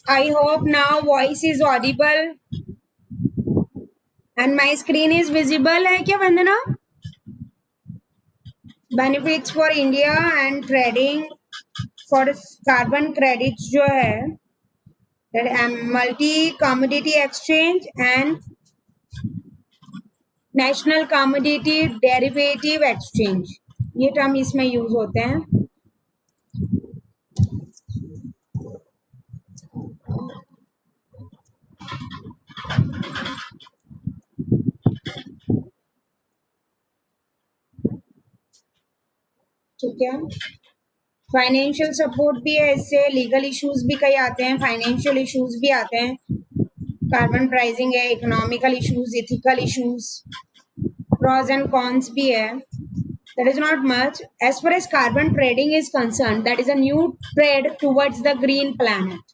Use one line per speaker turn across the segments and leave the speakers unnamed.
I hope now voice is audible and my screen is visible है क्या वंदना? Benefits for India and trading for carbon credits जो है that multi commodity exchange and national commodity derivative exchange ये term इसमें use होते हैं. ठीक है. फाइनेंशियल सपोर्ट भी है इससे, लीगल इश्यूज भी कई आते हैं, फाइनेंशियल इश्यूज भी आते हैं, कार्बन प्राइसिंग है, economical issues, ethical issues, pros and cons भी है. That is not much. As far as carbon trading is concerned, that is a new trade towards the green planet.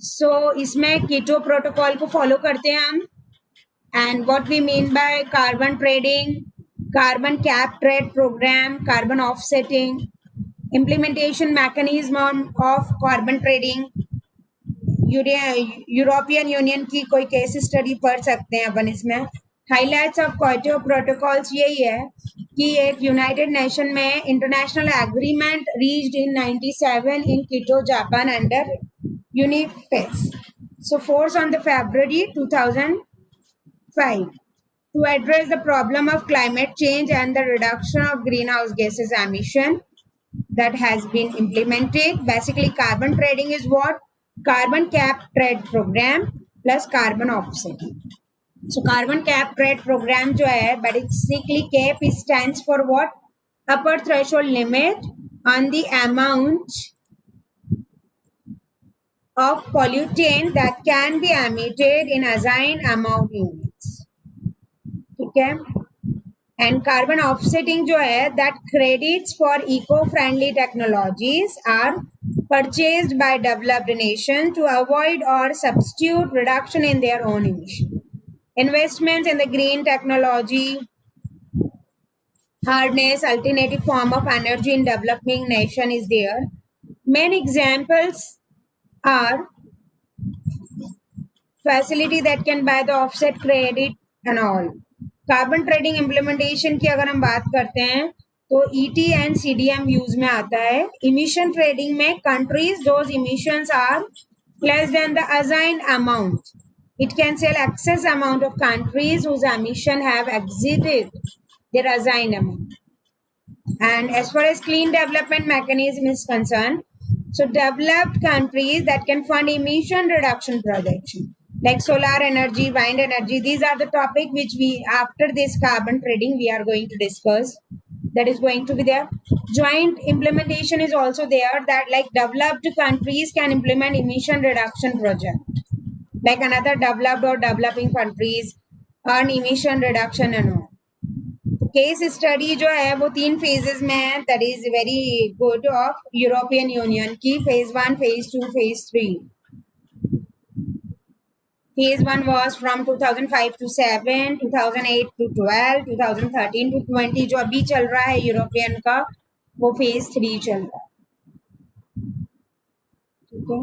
So इसमें कीटो protocol को follow करते हैं हम. And what we mean by carbon trading, carbon cap trade program, carbon offsetting, implementation mechanism of carbon trading. European union की कोई case study पढ़ सकते हैं अपन इसमें. हाईलाइट्स ऑफ क्योटो प्रोटोकॉल्स यही है कि एक यूनाइटेड नेशन में international agreement reached in 97 in Kyoto Japan under यूनिफेस. So force on the February 2005 to address the problem of climate change and the reduction of greenhouse gases emission that has been implemented. Basically, carbon trading is what? Carbon cap trade program plus carbon offsetting. So carbon cap trade program जो है basically cap stands for what? Upper threshold limit on the amount of pollutant that can be emitted in assigned amount units. ठीक है. And carbon offsetting जो है that credits for eco-friendly technologies are purchased by developed nations to avoid or substitute reduction in their own emission. Investments in the green technology, harness alternative form of energy in developing nation is there. Main examples are facility that can buy the offset credit and all. Carbon trading implementation की अगर हम बात करते हैं तो ET and CDM use में आता है. इमिशन ट्रेडिंग में countries those emissions are less than the assigned amount, it can sell excess amount of countries whose emission have exceeded their assigned amount. And as far as clean development mechanism is concerned, so developed countries that can fund emission reduction projects like solar energy, wind energy, these are the topic which we after this carbon trading we are going to discuss. That is going to be there. Joint implementation is also there, that like developed countries can implement emission reduction project like another developed or developing countries on emission reduction and all. Case study जो है वो 3 phases में है. That is very good of European union की. phase 1, phase 2, phase 3. phase 1 was from 2005 to 7, 2008 to 12, 2013 to 20. जो अभी चल रहा है यूरोपियन का वो phase 3 चल रहा है. ठीक है.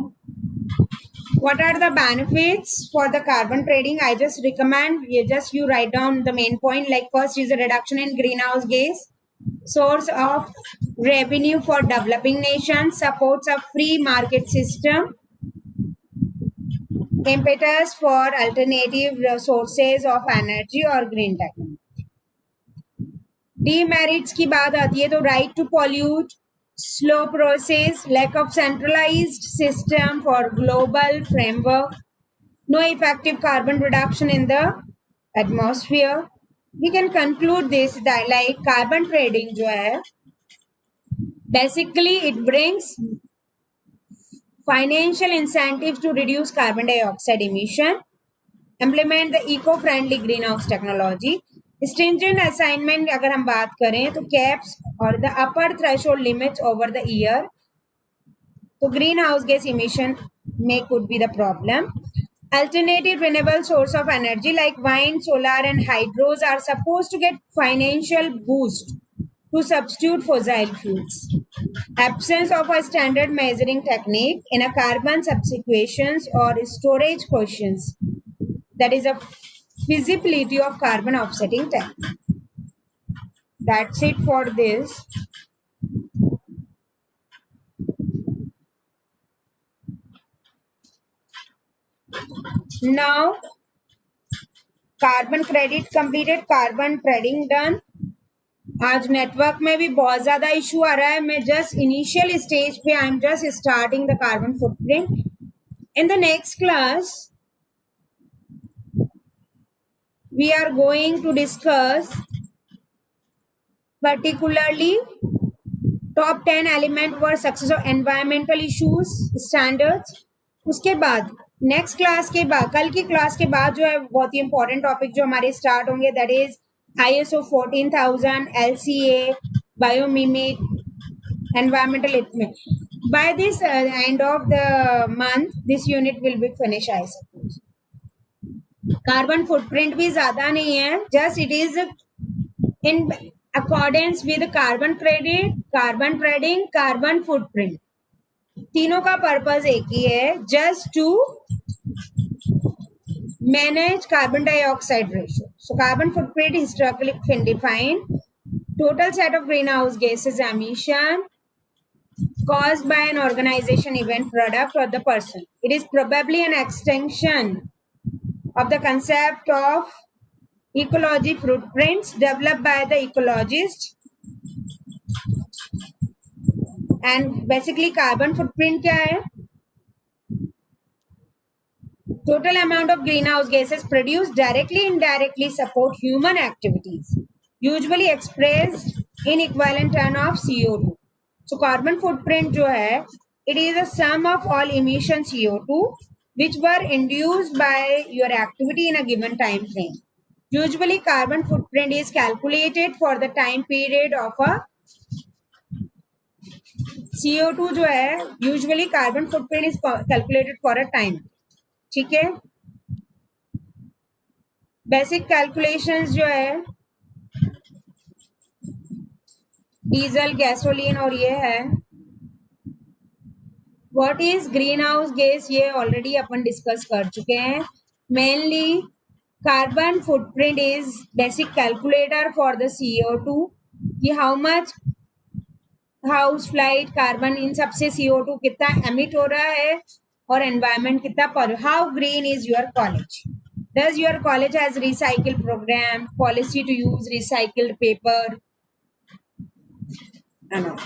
What are the benefits for the carbon trading? I just recommend you write down the main point. Like first is a reduction in greenhouse gas, source of revenue for developing nations, supports a free market system, impetus for alternative sources of energy or green technology. Demerits की बात आती है तो right to pollute, slow process, lack of centralized system for global framework, no effective carbon reduction in the atmosphere. We can conclude this that like carbon trading जो है basically it brings financial incentives to reduce carbon dioxide emission, implement the eco-friendly greenhouse technology, stringent assignment अगर हम बात करें तो caps और the upper threshold limits over the year, तो green house gas emission में could be the problem. Alternative renewable source of energy like wind, solar and hydros are supposed to get financial boost to substitute fossil fuels. Absence of a standard measuring technique in a carbon subsequetions or storage questions, that is a feasibility of carbon offsetting technique. That's it for this. Now carbon credit completed, carbon trading done. आज network में भी बहुत ज्यादा issue आ रहा है. मैं just initial stage पे, I am just starting the carbon footprint. In the next class we are going to discuss particularly top 10 element for success of environmental issues standards. उसके बाद नेक्स्ट क्लास के बाद, कल की क्लास के बाद जो है बहुत ही इंपॉर्टेंट टॉपिक जो हमारे स्टार्ट होंगे, that is ISO 14000, LCA, biomimic, environmental इतने. By this end of the month this unit will be finish I suppose. Carbon footprint भी ज्यादा नहीं है, just it is in accordance with carbon credit, carbon trading, carbon footprint. तीनों का purpose एक ही है, just to manage carbon dioxide ratio. So carbon footprint historically defined total set of greenhouse gases emission caused by an organization, event, product or the person. It is probably an extension of the concept of ecology footprints developed by the ecologist. And basically carbon footprint क्या है? Total amount of greenhouse gases produced directly indirectly support human activities, usually expressed in equivalent ton of CO2. So carbon footprint जो है, it is a sum of all emission CO2 which were induced by your activity in a given time frame. Usually carbon footprint is calculated for the time period of a CO2 जो है, usually carbon footprint is calculated for a time. ठीक है. Basic calculations जो है diesel, gasoline और ये है. What is green house gas, ये ऑलरेडी अपन डिस्कस कर चुके हैं. Mainly carbon footprint is basic calculator for the CO2 कि how much house flight carbon in सबसे CO2 कितना एमिट हो रहा है और एनवायरमेंट कितना पर. How green is your college? Does your college has recycle program, policy to use recycled paper? No.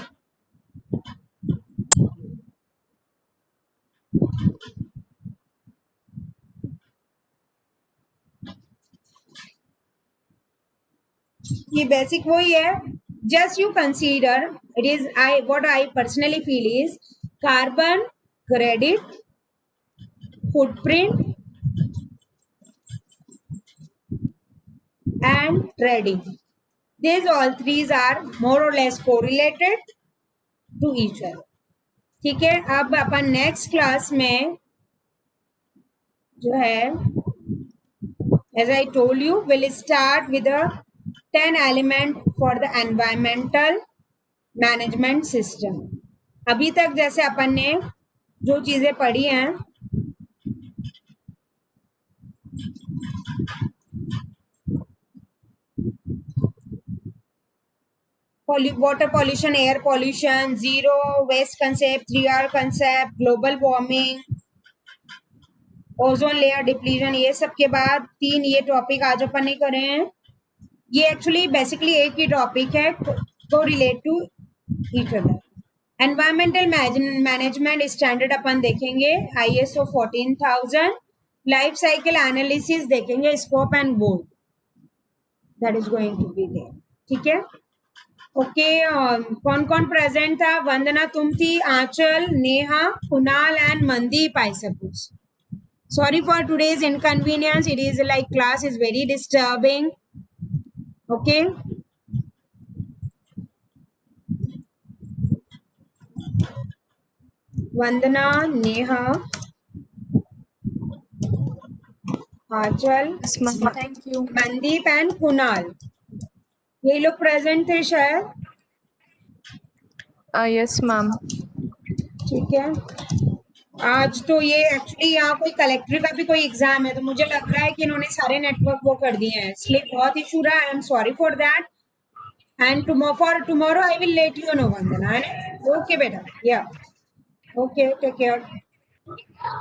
ये बेसिक वही है. Just you consider, it is what I personally feel is carbon credit, footprint and trading. These all three are more or less correlated to each other. ठीक है. अब अपन next class में जो है, as I told you, will start with the 10 element for the environmental management system. अभी तक जैसे अपन ने जो चीजें पढ़ी हैं, water pollution, air pollution, zero waste concept, 3R concept, global warming, ozone layer depletion, ये सब के बाद 3 ये टॉपिक आज अपन ने करे हैं. ये एक्चुअली बेसिकली एक ही टॉपिक है, को relate to each other. Environmental management standard अपन देखेंगे, ISO 14000, लाइफ साइकिल एनालिसिस देखेंगे, scope and goal, that is going to be there. ठीक है. ओके. कौन कौन प्रेजेंट था? वंदना तुम थी, Anchal, Neha, Kunal and Mandeep I suppose. Sorry for today's inconvenience. It is like class is very disturbing. Okay, Vandana, Neha, Anchal,
Yes, ma'am. Thank you.
Mandeep and Kunal, ये लोग present थे शायद.
Yes, ma'am.
ठीक है. आज तो ये एक्चुअली यहाँ कोई कलेक्टर का भी कोई एग्जाम है, तो मुझे लग रहा है कि इन्होंने सारे नेटवर्क वो कर दिए हैं, इसलिए बहुत इशू रहा. I am sorry for that. And tomorrow I will let you know, Vandana, है ना? ओके बेटा, या ओके, टेक केयर.